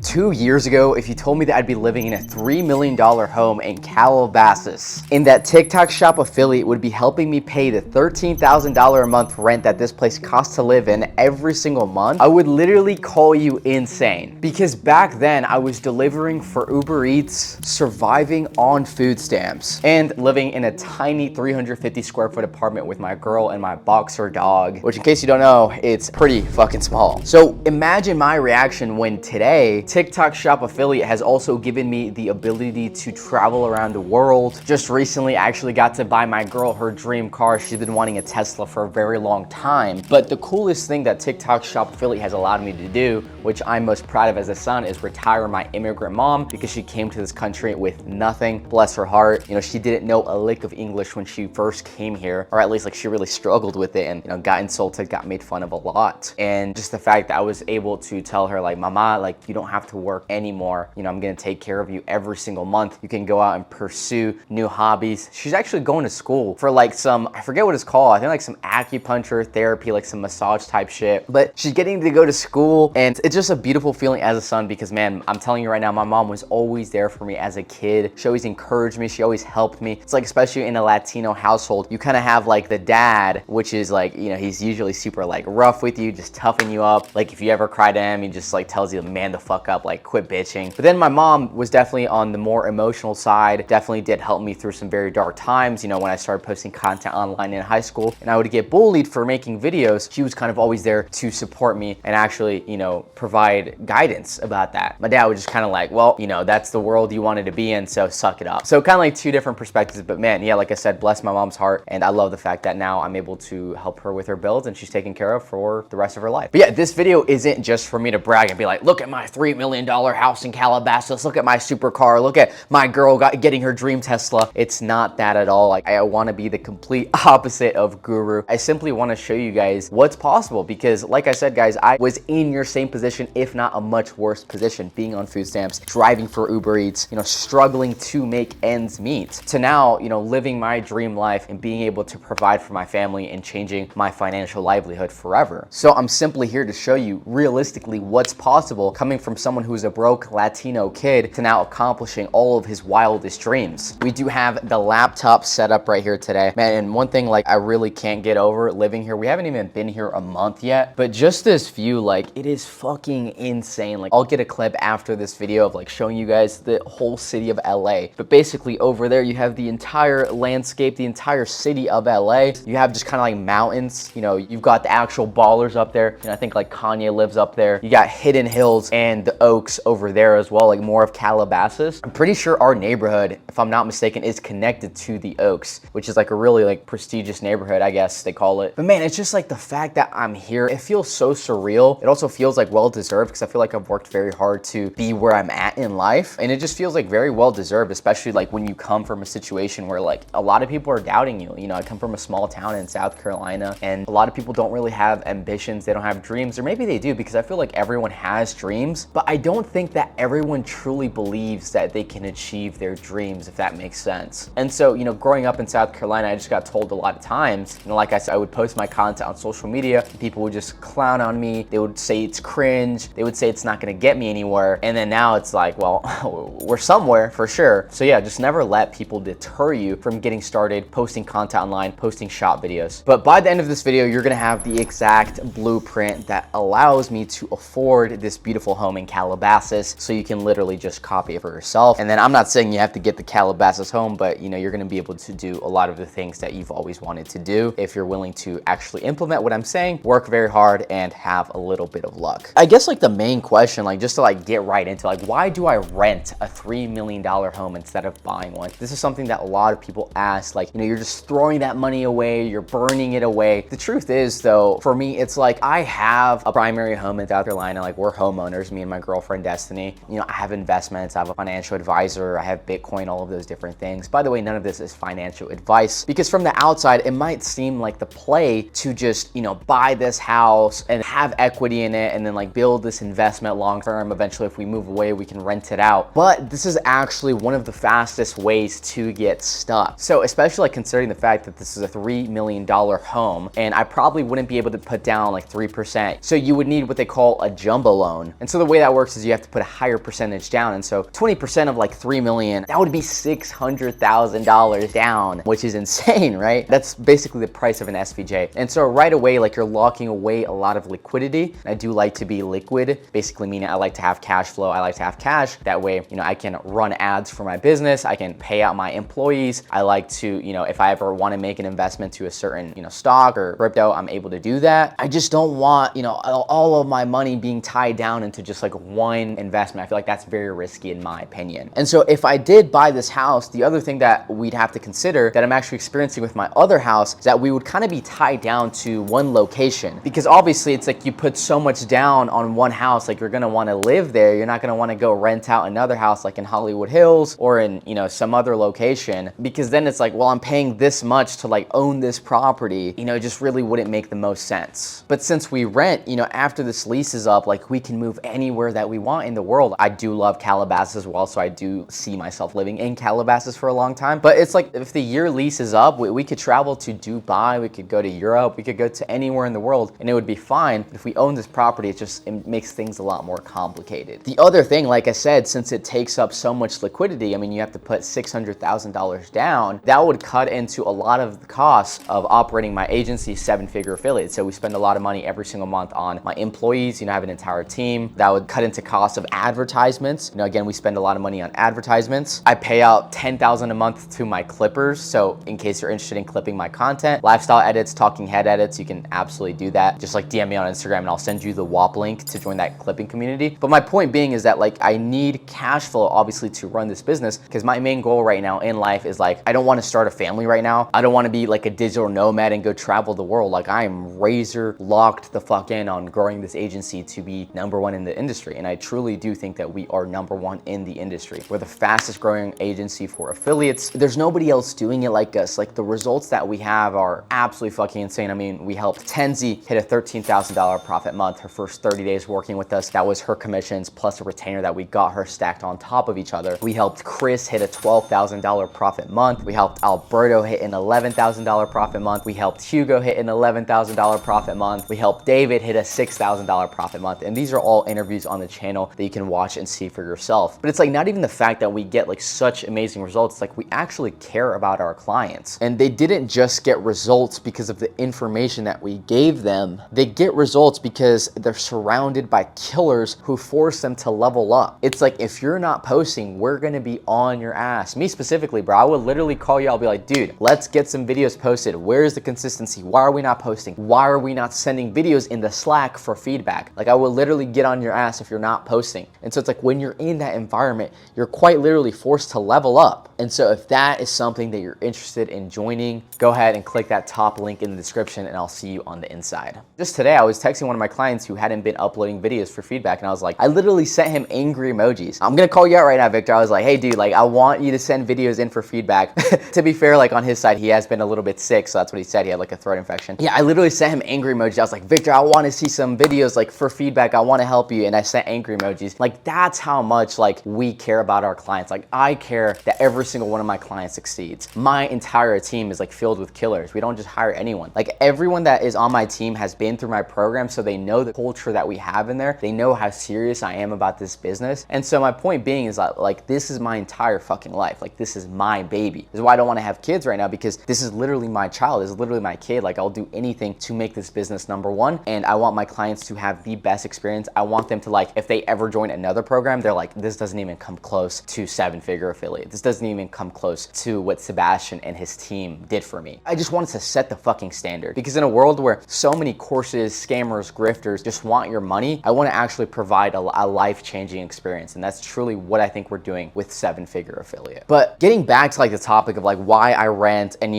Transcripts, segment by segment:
2 years ago, if you told me that I'd be living in a $3 million home in Calabasas, and that TikTok shop affiliate would be helping me pay the $13,000 a month rent that this place costs to live in every single month, I would literally call you insane. Because back then, I was delivering for Uber Eats, surviving on food stamps, and living in a tiny 350 square foot apartment with my girl and my boxer dog, which in case you don't know, it's pretty fucking small. So imagine my reaction when today, TikTok shop affiliate has also given me the ability to travel around the world. Just recently, I actually got to buy my girl her dream car. She's been wanting a Tesla for a very long time. But the coolest thing that TikTok shop affiliate has allowed me to do, which I'm most proud of as a son, is retire my immigrant mom, because she came to this country with nothing. Bless her heart. You know, she didn't know a lick of English when she first came here, or at least like she really struggled with it and, you know, got insulted, got made fun of a lot. And just the fact that I was able to tell her like, mama, like you don't have to work anymore. You know, I'm gonna take care of you every single month. You can go out and pursue new hobbies. She's actually going to school for like some, I forget what it's called. I think like some acupuncture therapy, like some massage type shit. But she's getting to go to school, and it's just a beautiful feeling as a son because, man, I'm telling you right now, my mom was always there for me as a kid. She always encouraged me. She always helped me. It's like, especially in a Latino household, you kind of have like the dad, which is like, you know, he's usually super like rough with you, just toughing you up. Like if you ever cry to him, he just like tells you, man the fuck up, like quit bitching. But then my mom was definitely on the more emotional side, definitely did help me through some very dark times. You know, when I started posting content online in high school and I would get bullied for making videos, she was kind of always there to support me and actually, you know, provide guidance about that. My dad was just kind of like, well, you know, that's the world you wanted to be in, so suck it up. So kind of like two different perspectives, but man, yeah, like I said, bless my mom's heart. And I love the fact that now I'm able to help her with her bills and she's taken care of for the rest of her life. But yeah, this video isn't just for me to brag and be like, look at my $3 million house in Calabasas, look at my supercar, look at my girl getting her dream Tesla. It's not that at all. Like, I want to be the complete opposite of guru. I simply want to show you guys what's possible because, like I said, guys, I was in your same position, if not a much worse position, being on food stamps, driving for Uber Eats, you know, struggling to make ends meet, to now, you know, living my dream life and being able to provide for my family and changing my financial livelihood forever. So I'm simply here to show you realistically what's possible coming from someone who's a broke Latino kid to now accomplishing all of his wildest dreams. We do have the laptop set up right here today, man. And one thing like I really can't get over living here, we haven't even been here a month yet, but just this view, like it is fucking insane. Like I'll get a clip after this video of like showing you guys the whole city of LA, but basically over there you have the entire landscape, the entire city of LA. You have just kind of like mountains, you know, you've got the actual ballers up there, and I think like Kanye lives up there. You got Hidden Hills and the Oaks over there as well, like more of Calabasas. I'm pretty sure our neighborhood, if I'm not mistaken, is connected to the Oaks, which is like a really like prestigious neighborhood, I guess they call it. But man, it's just like the fact that I'm here, it feels so surreal. It also feels like well-deserved because I feel like I've worked very hard to be where I'm at in life, and it just feels like very well-deserved, especially like when you come from a situation where like a lot of people are doubting you. You know, I come from a small town in South Carolina, and a lot of people don't really have ambitions, they don't have dreams, or maybe they do, because I feel like everyone has dreams, but I don't think that everyone truly believes that they can achieve their dreams, if that makes sense. And so, you know, growing up in South Carolina, I just got told a lot of times, you know, like I said, I would post my content on social media, and people would just clown on me. They would say it's cringe. They would say it's not gonna get me anywhere. And then now it's like, well, we're somewhere for sure. So yeah, just never let people deter you from getting started, posting content online, posting shop videos. But by the end of this video, you're gonna have the exact blueprint that allows me to afford this beautiful home in Calabasas, so you can literally just copy it for yourself. And then I'm not saying you have to get the Calabasas home, but you know, you're gonna be able to do a lot of the things that you've always wanted to do if you're willing to actually implement what I'm saying, work very hard, and have a little bit of luck. I guess like the main question, like just to like get right into, like, why do I rent a $3 million home instead of buying one? This is something that a lot of people ask, like, you know, you're just throwing that money away, you're burning it away. The truth is though, for me, it's like I have a primary home in South Carolina, like we're homeowners, me and my girlfriend Destiny. You know, I have investments, I have a financial advisor, I have Bitcoin, all of those different things. By the way, none of this is financial advice, because from the outside, it might seem like the play to just, you know, buy this house and have equity in it and then like build this investment long term. Eventually, if we move away, we can rent it out. But this is actually one of the fastest ways to get stuck. So especially like considering the fact that this is a $3 million home, and I probably wouldn't be able to put down like 3%. So you would need what they call a jumbo loan. And so the way that that works is you have to put a higher percentage down. And so 20% of like 3 million, that would be $600,000 down, which is insane, right? That's basically the price of an SVJ. And so right away, like you're locking away a lot of liquidity. I do like to be liquid, basically meaning I like to have cash flow. I like to have cash. That way, I can run ads for my business. I can pay out my employees. I like to, if I ever want to make an investment to a certain, stock or crypto, I'm able to do that. I just don't want, all of my money being tied down into just like one investment. I feel like that's very risky in my opinion. And so if I did buy this house, the other thing that we'd have to consider that I'm actually experiencing with my other house is that we would kind of be tied down to one location, because obviously it's like you put so much down on one house, like you're going to want to live there. You're not going to want to go rent out another house like in Hollywood Hills or in, some other location, because then it's like, well, I'm paying this much to like own this property, it just really wouldn't make the most sense. But since we rent, after this lease is up, like we can move anywhere that we want in the world. I do love Calabasas as well, so I do see myself living in Calabasas for a long time. But it's like if the year lease is up, we could travel to Dubai, we could go to Europe, we could go to anywhere in the world and it would be fine. But if we own this property, it makes things a lot more complicated. The other thing, like I said, since it takes up so much liquidity, you have to put $600,000 down. That would cut into a lot of the costs of operating my agency, 7-figure affiliate. So we spend a lot of money every single month on my employees. I have an entire team. That would cut into costs of advertisements. Again, we spend a lot of money on advertisements. I pay out $10,000 a month to my clippers. So in case you're interested in clipping my content, lifestyle edits, talking head edits, you can absolutely do that. Just like DM me on Instagram and I'll send you the WAP link to join that clipping community. But my point being is that like I need cash flow obviously to run this business, because my main goal right now in life is like, I don't want to start a family right now. I don't want to be like a digital nomad and go travel the world. Like I am razor locked the fuck in on growing this agency to be #1 in the industry. And I truly do think that we are #1 in the industry. We're the fastest growing agency for affiliates. There's nobody else doing it like us. Like the results that we have are absolutely fucking insane. We helped Tenzi hit a $13,000 profit month her first 30 days working with us. That was her commissions plus a retainer that we got her stacked on top of each other. We helped Chris hit a $12,000 profit month. We helped Alberto hit an $11,000 profit month. We helped Hugo hit an $11,000 profit month. We helped David hit a $6,000 profit month. And these are all interviews on the channel that you can watch and see for yourself. But it's like not even the fact that we get like such amazing results. It's like we actually care about our clients. And they didn't just get results because of the information that we gave them. They get results because they're surrounded by killers who force them to level up. It's like if you're not posting, we're gonna be on your ass. Me specifically, bro, I would literally call you. I'll be like, dude, let's get some videos posted. Where's the consistency? Why are we not posting? Why are we not sending videos in the Slack for feedback? Like I will literally get on your ass if you're not posting. And so it's like when you're in that environment, you're quite literally forced to level up. And so if that is something that you're interested in joining, go ahead and click that top link in the description and I'll see you on the inside. Just today, I was texting one of my clients who hadn't been uploading videos for feedback. And I was like, I literally sent him angry emojis. I'm gonna call you out right now, Victor. I was like, hey dude, like I want you to send videos in for feedback. To be fair, like on his side, he has been a little bit sick. So that's what he said. He had like a throat infection. Yeah, I literally sent him angry emojis. I was like, Victor, I want to see some videos like for feedback. I want to help you. And I sent angry emojis. Like that's how much like we care about our clients. Like I care that every single one of my clients succeeds. My entire team is like filled with killers. We don't just hire anyone. Like everyone that is on my team has been through my program. So they know the culture that we have in there. They know how serious I am about this business. And so my point being is that like, this is my entire fucking life. Like this is my baby. This is why I don't want to have kids right now, because this is literally my child. This is literally my kid. Like I'll do anything to make this business #1. And I want my clients to have the best experience. I want them to like, if they ever join another program, they're like, this doesn't even come close to 7-figure affiliate. This doesn't even come close to what Sebastian and his team did for me. I just wanted to set the fucking standard, because in a world where so many courses, scammers, grifters just want your money, I want to actually provide a life-changing experience. And that's truly what I think we're doing with 7-figure affiliate. But getting back to like the topic of like why I rent and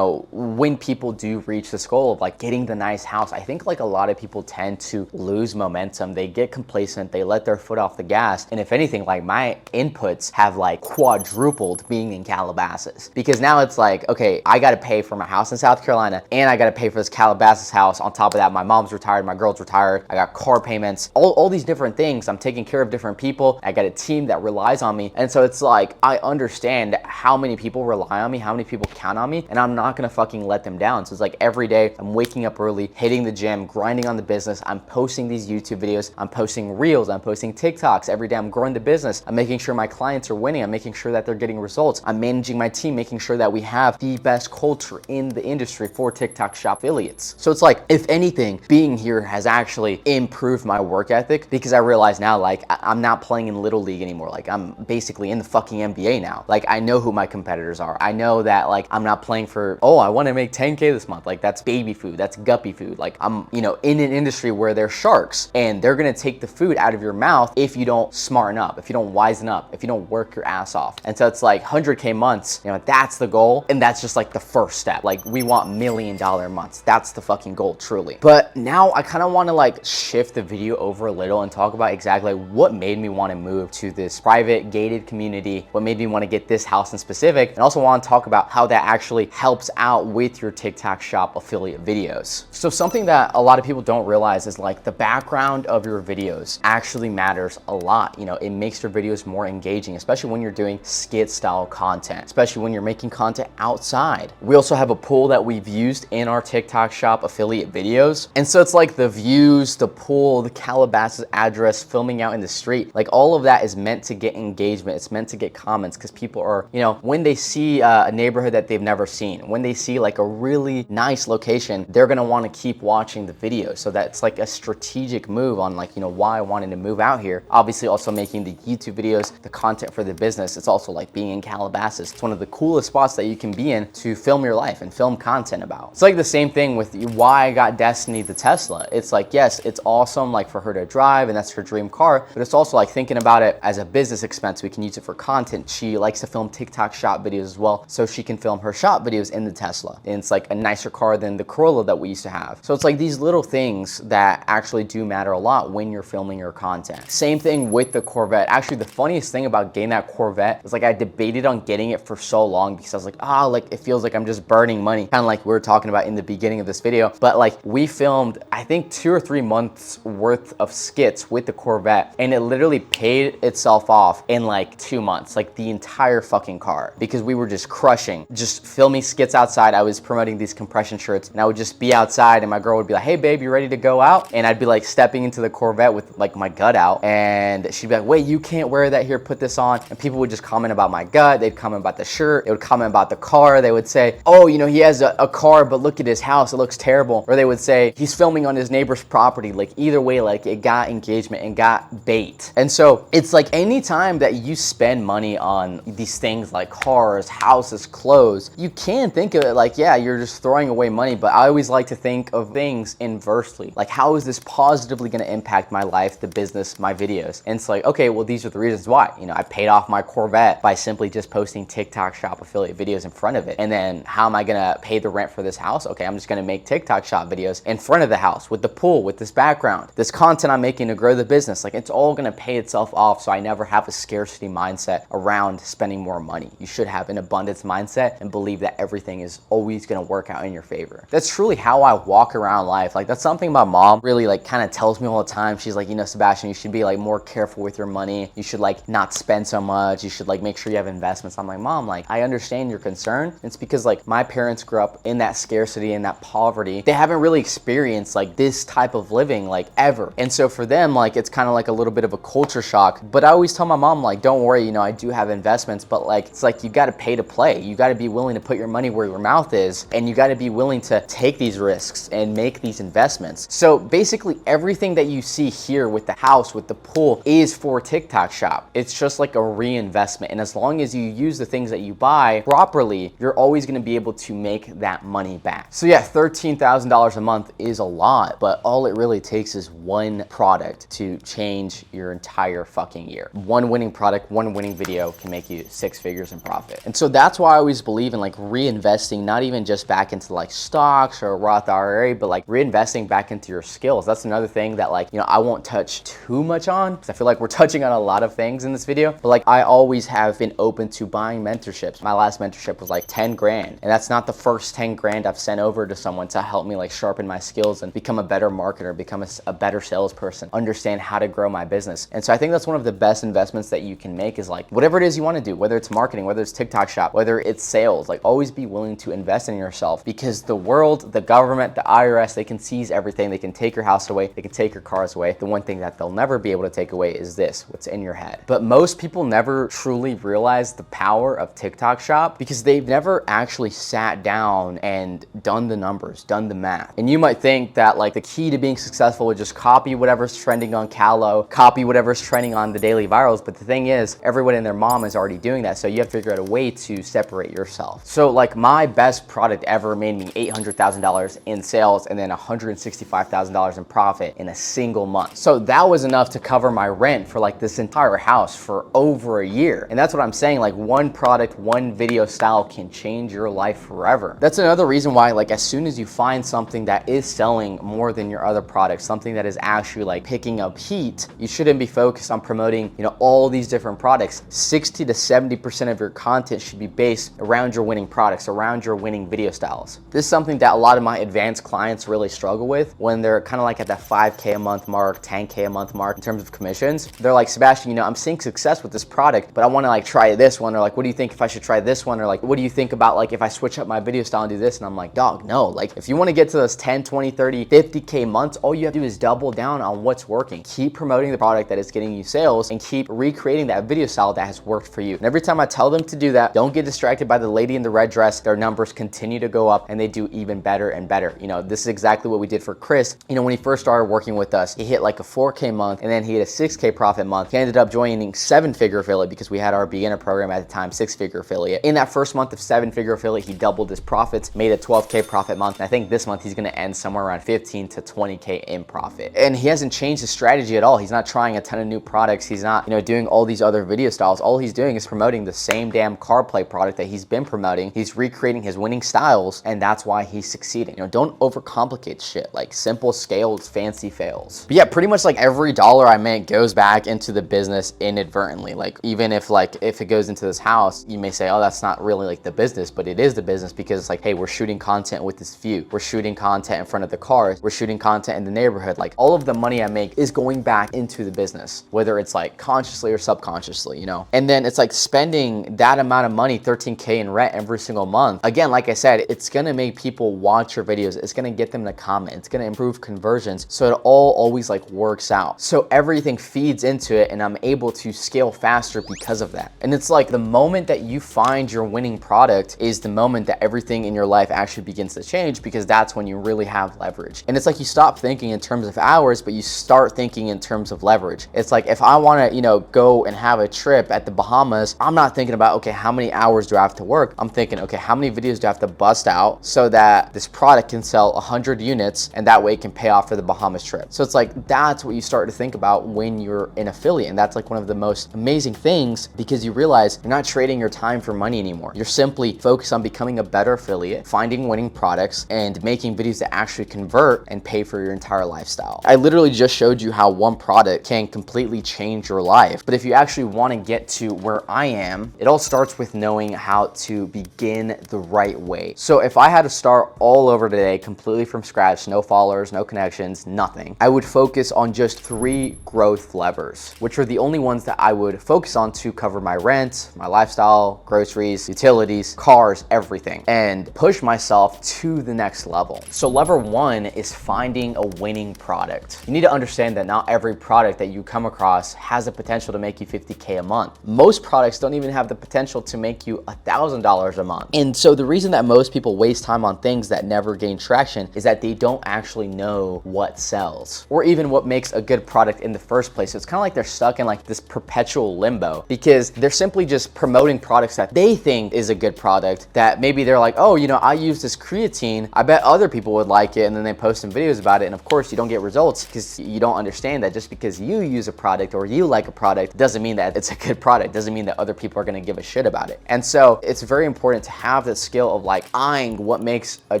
when people do reach this goal of like getting the nice house, I think like a lot of people tend to lose momentum. They get complacent, they let their foot off the gas. And if anything, like my inputs have like quadrupled being in Calabasas, because now it's like, okay, I got to pay for my house in South Carolina and I got to pay for this Calabasas house. On top of that, my mom's retired, my girl's retired, I got car payments, all these different things. I'm taking care of different people. I got a team that relies on me. And so it's like, I understand how many people rely on me, how many people count on me, and I'm not going to fucking let them down. So it's like every day I'm waking up early, hitting the gym, grinding on the business. I'm posting these YouTube videos. I'm posting reels. I'm posting TikToks. Every day I'm growing the business. I'm making sure my clients are winning. I'm making sure that they're getting results. I'm managing my team, making sure that we have the best culture in the industry for TikTok shop affiliates. So it's like, if anything, being here has actually improved my work ethic, because I realize now, like, I'm not playing in Little League anymore. Like, I'm basically in the fucking NBA now. Like, I know who my competitors are. I know that, like, I'm not playing for, oh, I want to make 10K this month. Like, that's baby food. That's guppy food. Like, I'm, you know, in an industry where they're sharks, and they're going to take the food out of your mouth if you don't smarten up, if you don't wisen up, if you don't work your ass off. And so it's like 100K months, you know, that's the goal. And that's just like the first step. Like, we want $1 million months. That's the fucking goal, truly. But now I kind of want to like shift the video over a little and talk about exactly what made me want to move to this private gated community, what made me want to get this house in specific, and also want to talk about how that actually helps out with your TikTok shop affiliate videos. So something that a lot of people don't realize is like the background of your videos actually matters a lot. You know, it makes your videos more engaging, especially when you're doing skit style content, especially when you're making content outside. We also have a pool that we've used in our TikTok shop affiliate videos. And so it's like the views, the pool, the Calabasas address, filming out in the street, like all of that is meant to get engagement. It's meant to get comments, because people are, you know, when they see a neighborhood that they've never seen, when they see like a really nice location, they're gonna want to keep watching the video. So that's like a strategic move on, like, you know, why I wanted to move out here. Obviously also making the YouTube videos, the content for the business. It's also like being in Calabasas. It's one of the coolest spots that you can be in to film your life and film content about. It's like the same thing with why I got Destiny the Tesla. It's like, yes, it's awesome like for her to drive and that's her dream car, but it's also like thinking about it as a business expense. We can use it for content. She likes to film TikTok shop videos as well, so she can film her shop videos in the Tesla. And it's like a nicer car than the Corolla that we used to have. So it's like these little things that actually do matter a lot when you're filming your content. Same thing with the Corvette. Actually, the funniest thing about getting that Corvette is like I debated on getting it for so long, because I was like, like it feels like I'm just burning money, kind of like we were talking about in the beginning of this video. But like we filmed, I think 2 or 3 months worth of skits with the Corvette, and it literally paid itself off in like 2 months, like the entire fucking car, because we were just crushing, just filming skits outside. I was promoting these compression shirts, and I would just be outside, and my girl would be like, hey babe, you ready to go out? And I'd be like stepping into the Corvette with like my gut out, and she'd be like, wait, you can't wear that here, put this on. And people would just comment about my gut, they'd comment about the shirt, they would comment about the car, they would say, oh, you know, he has a car, but look at his house, it looks terrible. Or they would say he's filming on his neighbor's property. Like either way, like it got engagement and got bait. And so it's like anytime that you spend money on these things like cars, houses, clothes, you can think of it like, yeah, you're just throwing away money. But I always like to think of things inversely. Like, how is this positively going to impact my life, the business, my videos? And it's like, okay, well, these are the reasons why. You know, I paid off my Corvette by simply just posting TikTok shop affiliate videos in front of it. And then how am I going to pay the rent for this house? Okay, I'm just going to make TikTok shop videos in front of the house with the pool, with this background, this content I'm making to grow the business. Like, it's all going to pay itself off. So I never have a scarcity mindset around spending more money. You should have an abundance mindset and believe that everything is always going to work out in your favor. That's truly how I walk around life. Like, that's something my mom really like kind of tells me all the time. She's like, you know, Sebastian, you should be like more careful with your money. You should like not spend so much. You should like make sure you have investments. I'm like, Mom, like I understand your concern. It's because like my parents grew up in that scarcity and that poverty. They haven't really experienced like this type of living like ever. And so for them, like it's kind of like a little bit of a culture shock. But I always tell my mom, like, don't worry, you know, I do have investments, but like it's like you got to pay to play. You got to be willing to put your money where your mouth is, and you got to be willing to take these risks and make these investments. So basically everything that you see here with the house, with the pool, is for TikTok shop. It's just like a reinvestment. And as long as you use the things that you buy properly, you're always going to be able to make that money back. So yeah, $13,000 a month is a lot, but all it really takes is one product to change your entire fucking year. One winning product, one winning video can make you 6 figures in profit. And so that's why I always believe in like reinvesting, not even just back into like stocks or a Roth IRA, but like reinvesting back into your skills. That's another thing that like, you know, I won't touch too much on, because I feel like we're touching on a lot of things in this video, but like I always have been open to buying mentorships. My last mentorship was like 10 grand. And that's not the first 10 grand I've sent over to someone to help me like sharpen my skills and become a better marketer, become a better salesperson, understand how to grow my business. And so I think that's one of the best investments that you can make, is like whatever it is you want to do, whether it's marketing, whether it's TikTok shop, whether it's sales, like always be willing to invest in yourself, because the world, the government, the IRS, they can seize everything. They can take your house away. They can take your cars away. The one thing that they'll never be able to take away is this, what's in your head. But most people never truly realize the power of TikTok Shop because they've never actually sat down and done the numbers, done the math. And you might think that like the key to being successful would just copy whatever's trending on Callo, copy whatever's trending on the daily virals. But the thing is, everyone and their mom is already doing that. So you have to figure out a way to separate yourself. So like my best product ever made me $800,000 in sales and then $165,000 in profit in a single month. So that was enough to cover my rent for like this entire house for over a year. And that's what I'm saying, like one product, one video style can change your life forever. That's another reason why like as soon as you find something that is selling more than your other products, something that is actually like picking up heat, you shouldn't be focused on promoting, you know, all these different products. 60 to 70% of your content should be based around your winning products, around your winning video styles. This is something that a lot of my advanced clients really struggle with when they're kind of like at that 5K a month mark, 10K a month mark in terms of commissions. They're like, Sebastian, you know, I'm seeing success with this product, but I want to like try this one, or like, what do you think if I should try this one? Or like, what do you think about like if I switch up my video style and do this? And I'm like, dog, no, like if you want to get to those 10, 20, 30, 50K months, all you have to do is double down on what's working. Keep promoting the product that is getting you sales and keep recreating that video style that has worked for you. And every time I tell them to do that, don't get distracted by the lady in the red dress. Their numbers continue to go up and they do even better and better. You know, this is exactly what we did for Chris. You know, when he first started working with us, he hit like a 4K month and then he hit a 6K profit month. He ended up joining 7-figure affiliate because we had our beginner program at the time, 6-figure affiliate. In that first month of 7-figure affiliate, he doubled his profits, made a 12K profit month. And I think this month he's gonna end somewhere around 15 to 20K in profit. And he hasn't changed his strategy at all. He's not trying a ton of new products. He's not, you know, doing all these other video styles. All he's doing is promoting the same damn car play product that he's been promoting. He's recreating his winning styles, and that's why he's succeeding. You know, don't overcomplicate shit. Like simple scales, fancy fails. But yeah, pretty much like every dollar I make goes back into the business inadvertently. Like even if it goes into this house, you may say, oh, that's not really like the business, but it is the business because it's like, hey, we're shooting content with this view. We're shooting content in front of the cars. We're shooting content in the neighborhood. Like all of the money I make is going back into the business, whether it's like consciously or subconsciously, you know? And then it's like spending that amount of money, 13K in rent every single month. Again, like I said, it's gonna make people watch your videos. It's gonna get them to comment. It's gonna improve conversions. So it all always like works out. So everything feeds into it and I'm able to scale faster because of that. And it's like the moment that you find your winning product is the moment that everything in your life actually begins to change, because that's when you really have leverage. And it's like you stop thinking in terms of hours, but you start thinking in terms of leverage. It's like if I wanna, you know, go and have a trip at the Bahamas, I'm not thinking about, okay, how many hours do I have to work? I'm thinking, okay, how many videos do I have to bust out so that this product can sell 100 units and that way it can pay off for the Bahamas trip? So it's like, that's what you start to think about when you're an affiliate. And that's like one of the most amazing things, because you realize you're not trading your time for money anymore. You're simply focused on becoming a better affiliate, finding winning products, and making videos that actually convert and pay for your entire lifestyle. I literally just showed you how one product can completely change your life. But if you actually want to get to where I am, it all starts with knowing how to begin the right way. So if I had to start all over today, completely from scratch, no followers, no connections, nothing, I would focus on just 3 growth levers, which are the only ones that I would focus on to cover my rent, my lifestyle, groceries, utilities, cars, everything, and push myself to the next level. So lever 1 is finding a winning product. You need to understand that not every product that you come across has the potential to make you 50K a month. Most products don't even have the potential to make you $1,000 a month. And so the reason that most people waste time on things that never gain traction is that they don't actually know what sells or even what makes a good product in the first place. So it's kind of like they're stuck in like this perpetual limbo because they're simply just promoting products that they think is a good product, that maybe they're like, oh, you know, I use this creatine, I bet other people would like it, and then they post some videos about it, and of course you don't get results because you don't understand that just because you use a product or you like a product doesn't mean that it's a good product, doesn't mean that other people are going to give a shit about it. And so it's very important to have the skill of like eyeing what makes a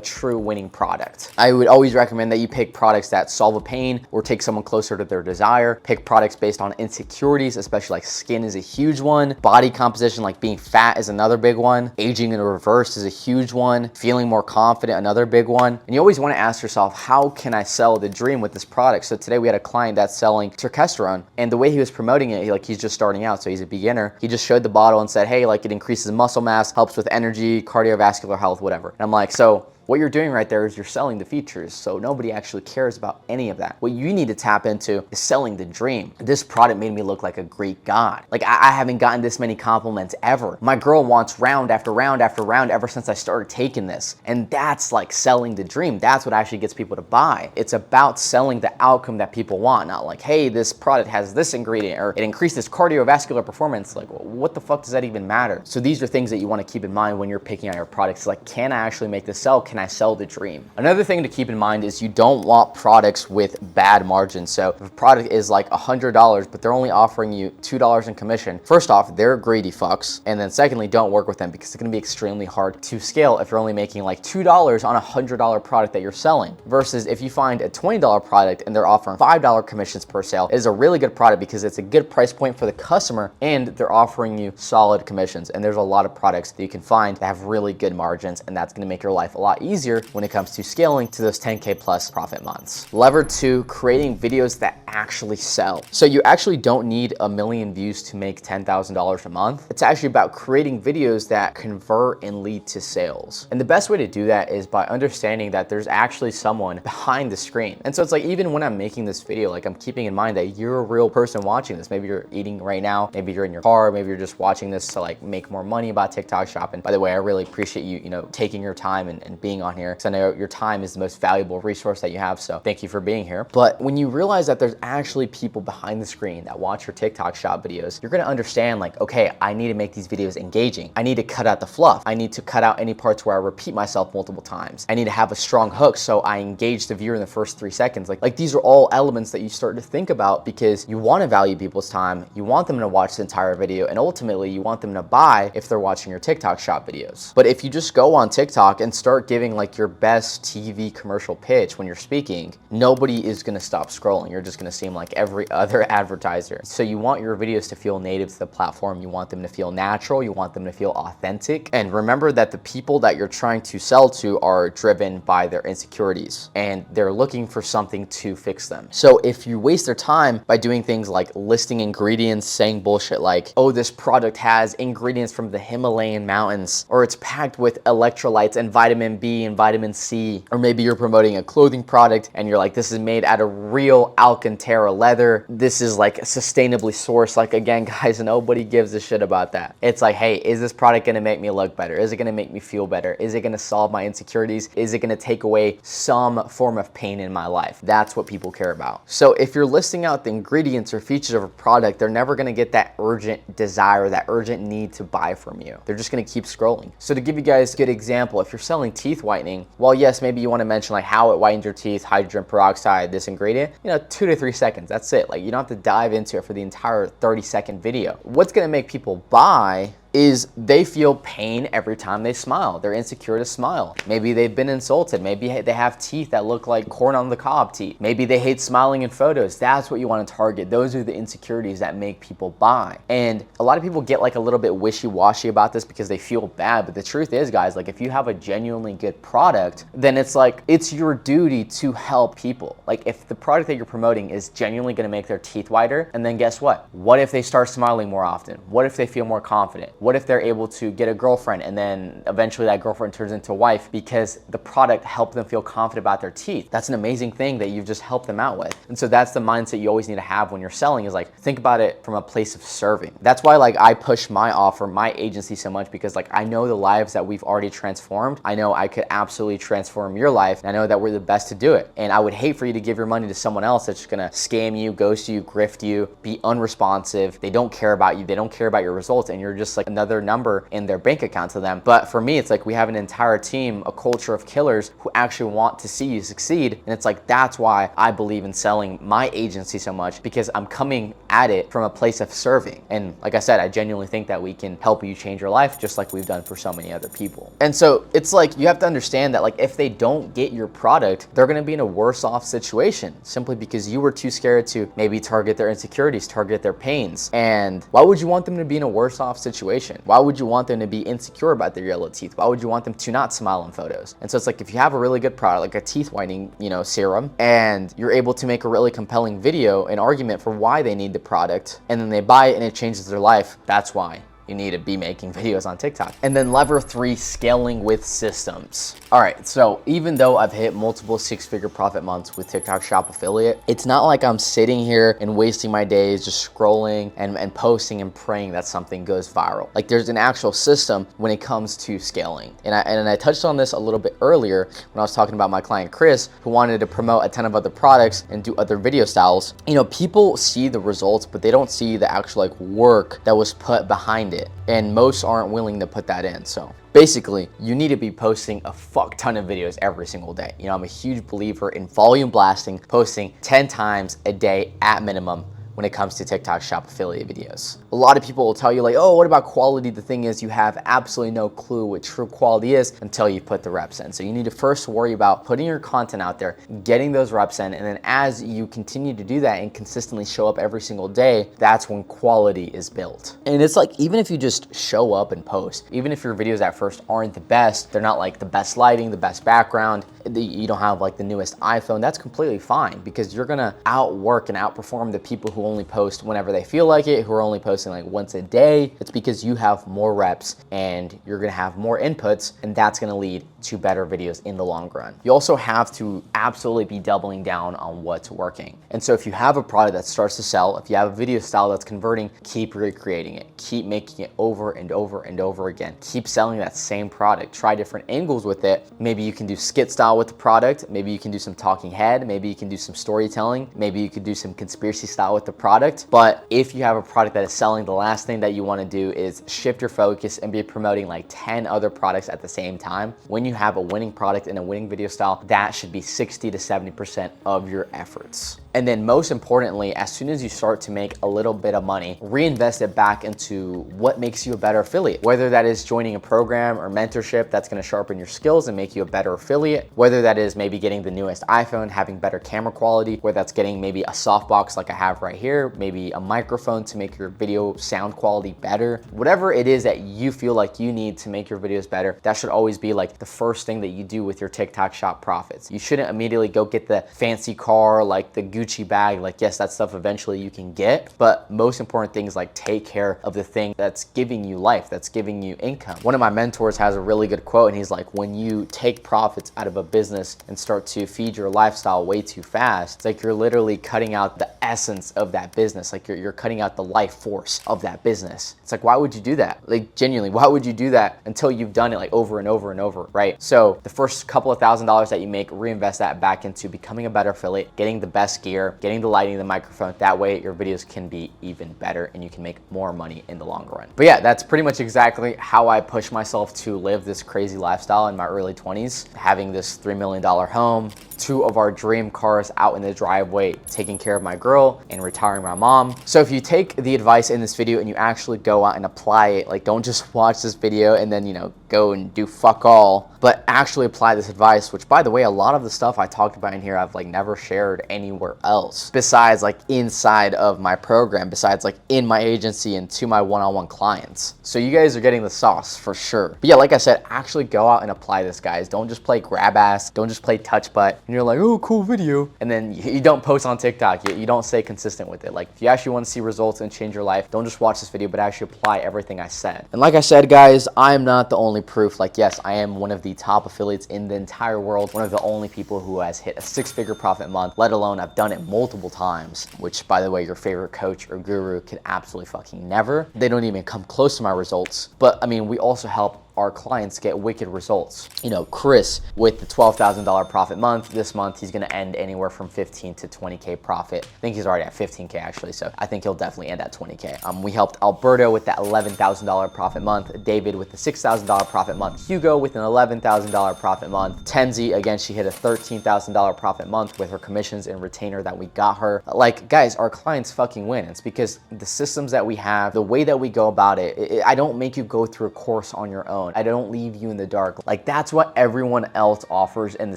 true winning product. I would always recommend that you pick products that solve a pain or take someone closer to their desire. Pick products based on insecurities, especially like skin is a huge one. Body composition, like being fat, is another big one. Aging in reverse is a huge one. Feeling more confident, another big one. And you always want to ask yourself, how can I sell the dream with this product? So today we had a client that's selling testosterone, and the way he was promoting it, he's just starting out, so he's a beginner. He just showed the bottle and said, hey, like it increases muscle mass, helps with energy, cardiovascular health, whatever. And I'm like, so What you're doing right there is you're selling the features, so nobody actually cares about any of that. What you need to tap into is selling the dream. This product made me look like a Greek god. Like I haven't gotten this many compliments ever. My girl wants round after round after round ever since I started taking this. And that's like selling the dream. That's what actually gets people to buy. It's about selling the outcome that people want, not like, hey, this product has this ingredient or it increases cardiovascular performance. Like, what the fuck does that even matter? So these are things that you want to keep in mind when you're picking out your products. Like, can I actually make this sell? Can I sell the dream? Another thing to keep in mind is you don't want products with bad margins. So if a product is like $100, but they're only offering you $2 in commission, first off, they're greedy fucks. And then secondly, don't work with them because it's going to be extremely hard to scale if you're only making like $2 on a $100 product that you're selling. Versus if you find a $20 product and they're offering $5 commissions per sale, it is a really good product because it's a good price point for the customer and they're offering you solid commissions. And there's a lot of products that you can find that have really good margins, and that's going to make your life a lot easier when it comes to scaling to those 10K plus profit months. Lever 2, creating videos that actually sell. So you actually don't need 1 million views to make $10,000 a month. It's actually about creating videos that convert and lead to sales. And the best way to do that is by understanding that there's actually someone behind the screen. And so it's like, even when I'm making this video, like I'm keeping in mind that you're a real person watching this. Maybe you're eating right now, maybe you're in your car, maybe you're just watching this to like make more money about TikTok shop. And by the way, I really appreciate you, taking your time and being on here, because I know your time is the most valuable resource that you have. So thank you for being here. But when you realize that there's actually people behind the screen that watch your TikTok shop videos, you're gonna understand like, okay, I need to make these videos engaging. I need to cut out the fluff. I need to cut out any parts where I repeat myself multiple times. I need to have a strong hook so I engage the viewer in the first 3 seconds. Like these are all elements that you start to think about because you want to value people's time. You want them to watch the entire video, and ultimately you want them to buy if they're watching your TikTok shop videos. But if you just go on TikTok and start giving like your best TV commercial pitch when you're speaking, nobody is going to stop scrolling. You're just going to seem like every other advertiser. So you want your videos to feel native to the platform. You want them to feel natural. You want them to feel authentic. And remember that the people that you're trying to sell to are driven by their insecurities and they're looking for something to fix them. So if you waste their time by doing things like listing ingredients, saying bullshit like, oh, this product has ingredients from the Himalayan mountains, or it's packed with electrolytes and vitamin B and vitamin C, or maybe you're promoting a clothing product and you're like, this is made out of real Alcantara leather. This is like sustainably sourced. Like, again, guys, nobody gives a shit about that. It's like, hey, is this product going to make me look better? Is it going to make me feel better? Is it going to solve my insecurities? Is it going to take away some form of pain in my life? That's what people care about. So if you're listing out the ingredients or features of a product, they're never going to get that urgent desire, that urgent need to buy from you. They're just going to keep scrolling. So to give you guys a good example, if you're selling teeth whitening, well, yes, maybe you want to mention like how it whitens your teeth, hydrogen peroxide, this ingredient, 2 to 3 seconds. That's it. Like, you don't have to dive into it for the entire 30-second video. What's going to make people buy is they feel pain every time they smile. They're insecure to smile. Maybe they've been insulted. Maybe they have teeth that look like corn on the cob teeth. Maybe they hate smiling in photos. That's what you want to target. Those are the insecurities that make people buy. And a lot of people get like a little bit wishy-washy about this because they feel bad. But the truth is, guys, like if you have a genuinely good product, then it's like, it's your duty to help people. Like if the product that you're promoting is genuinely going to make their teeth whiter, and then guess what? What if they start smiling more often? What if they feel more confident? What if they're able to get a girlfriend and then eventually that girlfriend turns into a wife because the product helped them feel confident about their teeth? That's an amazing thing that you've just helped them out with. And so that's the mindset you always need to have when you're selling, is like, think about it from a place of serving. That's why like I push my offer, my agency so much, because like I know the lives that we've already transformed. I know I could absolutely transform your life. And I know that we're the best to do it. And I would hate for you to give your money to someone else that's just gonna scam you, ghost you, grift you, be unresponsive. They don't care about you. They don't care about your results. And you're just like another number in their bank account to them. But for me, it's like we have an entire team, a culture of killers who actually want to see you succeed. And it's like, that's why I believe in selling my agency so much, because I'm coming at it from a place of serving. And like I said, I genuinely think that we can help you change your life just like we've done for so many other people. And so it's like, you have to understand that like if they don't get your product, they're going to be in a worse off situation simply because you were too scared to maybe target their insecurities, target their pains. And why would you want them to be in a worse off situation? Why would you want them to be insecure about their yellow teeth? Why would you want them to not smile in photos? And so it's like, if you have a really good product, like a teeth whitening, serum, and you're able to make a really compelling video, an argument for why they need the product, and then they buy it and it changes their life, that's why. you need to be making videos on TikTok. And then lever 3, scaling with systems. All right, so even though I've hit multiple 6-figure profit months with TikTok Shop Affiliate, it's not like I'm sitting here and wasting my days just scrolling and posting and praying that something goes viral. Like, there's an actual system when it comes to scaling. And I touched on this a little bit earlier when I was talking about my client Chris, who wanted to promote a ton of other products and do other video styles. You know, people see the results, but they don't see the actual like work that was put behind it. And most aren't willing to put that in. So basically, you need to be posting a fuck ton of videos every single day. You know, I'm a huge believer in volume blasting, posting 10 times a day at minimum when it comes to TikTok Shop Affiliate videos. A lot of people will tell you like, oh, what about quality? The thing is, you have absolutely no clue what true quality is until you put the reps in. So you need to first worry about putting your content out there, getting those reps in, and then as you continue to do that and consistently show up every single day, that's when quality is built. And it's like, even if you just show up and post, even if your videos at first aren't the best, they're not like the best lighting, the best background, you don't have like the newest iPhone, that's completely fine, because you're gonna outwork and outperform the people who only post whenever they feel like it, who are only posting like once a day. It's because you have more reps and you're gonna have more inputs, and that's gonna lead to better videos in the long run. You also have to absolutely be doubling down on what's working. And so if you have a product that starts to sell, if you have a video style that's converting, keep recreating it, keep making it over and over and over again. Keep selling that same product, try different angles with it. Maybe you can do skit style with the product, maybe you can do some talking head, maybe you can do some storytelling, maybe you could do some conspiracy style with the product. But if you have a product that is selling, the last thing that you want to do is shift your focus and be promoting like 10 other products at the same time. When you have a winning product and a winning video style, that should be 60 to 70% of your efforts. And then most importantly, as soon as you start to make a little bit of money, reinvest it back into what makes you a better affiliate. Whether that is joining a program or mentorship that's gonna sharpen your skills and make you a better affiliate, whether that is maybe getting the newest iPhone, having better camera quality, whether that's getting maybe a softbox like I have right here, maybe a microphone to make your video sound quality better. Whatever it is that you feel like you need to make your videos better, that should always be like the first thing that you do with your TikTok Shop profits. You shouldn't immediately go get the fancy car, like the Gucci bag. Like, yes, that stuff eventually you can get, but most important things like take care of the thing that's giving you life, that's giving you income. One of my mentors has a really good quote, and he's like, when you take profits out of a business and start to feed your lifestyle way too fast, it's like you're literally cutting out the essence of that business. Like you're cutting out the life force of that business. It's like, why would you do that? Like, genuinely, why would you do that until you've done it like over and over and over, right? So the first couple of $1,000s that you make, reinvest that back into becoming a better affiliate, getting the best gear, getting the lighting, the microphone. That way your videos can be even better and you can make more money in the long run. But yeah, that's pretty much exactly how I push myself to live this crazy lifestyle in my early 20s, having this $3 million home, 2 of our dream cars out in the driveway, taking care of my girl and retiring my mom. So if you take the advice in this video and you actually go out and apply it, like don't just watch this video and then, you know, go and do fuck all, but actually apply this advice, which by the way, a lot of the stuff I talked about in here, I've like never shared anywhere else besides like inside of my program, besides like in my agency and to my one-on-one clients. So you guys are getting the sauce for sure. But yeah, like I said, actually go out and apply this, guys. Don't just play grab ass. Don't just play touch butt. And you're like, oh, cool video. And then you don't post on TikTok. You don't stay consistent with it. Like if you actually want to see results and change your life, don't just watch this video, but actually apply everything I said. And like I said, guys, I am not the only proof. Like, yes, I am one of the top affiliates in the entire world. One of the only people who has hit a 6-figure profit month, let alone I've done it multiple times, which by the way, your favorite coach or guru can absolutely fucking never. They don't even come close to my results. But I mean, we also help our clients get wicked results. You know, Chris with the $12,000 profit month, this month he's gonna end anywhere from 15 to 20K profit. I think he's already at 15K actually, so I think he'll definitely end at 20K. We helped Alberto with that $11,000 profit month, David with the $6,000 profit month, Hugo with an $11,000 profit month, Tenzi, again, she hit a $13,000 profit month with her commissions and retainer that we got her. Like, guys, our clients fucking win. It's because the systems that we have, the way that we go about it, I don't make you go through a course on your own. alone. I don't leave you in the dark. Like, that's what everyone else offers in the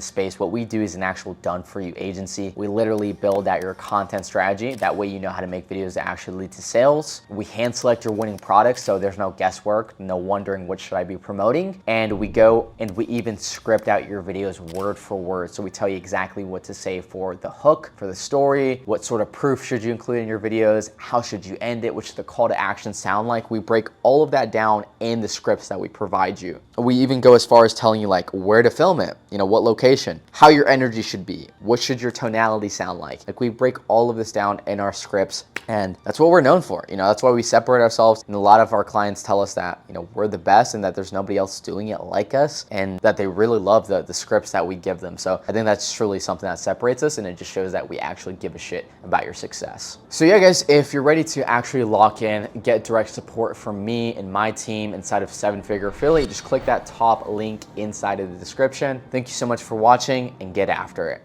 space. What we do is an actual done-for-you agency. We literally build out your content strategy. That way you know how to make videos that actually lead to sales. We hand select your winning products, so there's no guesswork, no wondering what should I be promoting. And we go and we even script out your videos word for word. So we tell you exactly what to say for the hook, for the story, what sort of proof should you include in your videos, how should you end it, what should the call to action sound like. We break all of that down in the scripts that we provide you. We even go as far as telling you like where to film it, you know, what location, how your energy should be, what should your tonality sound like. Like, we break all of this down in our scripts, and that's what we're known for. You know, that's why we separate ourselves. And a lot of our clients tell us that, you know, we're the best and that there's nobody else doing it like us, and that they really love the scripts that we give them. So I think that's truly something that separates us, and it just shows that we actually give a shit about your success. So yeah, guys, if you're ready to actually lock in, get direct support from me and my team inside of 7-Figure Affiliate, just click that top link inside of the description. Thank you so much for watching, and get after it.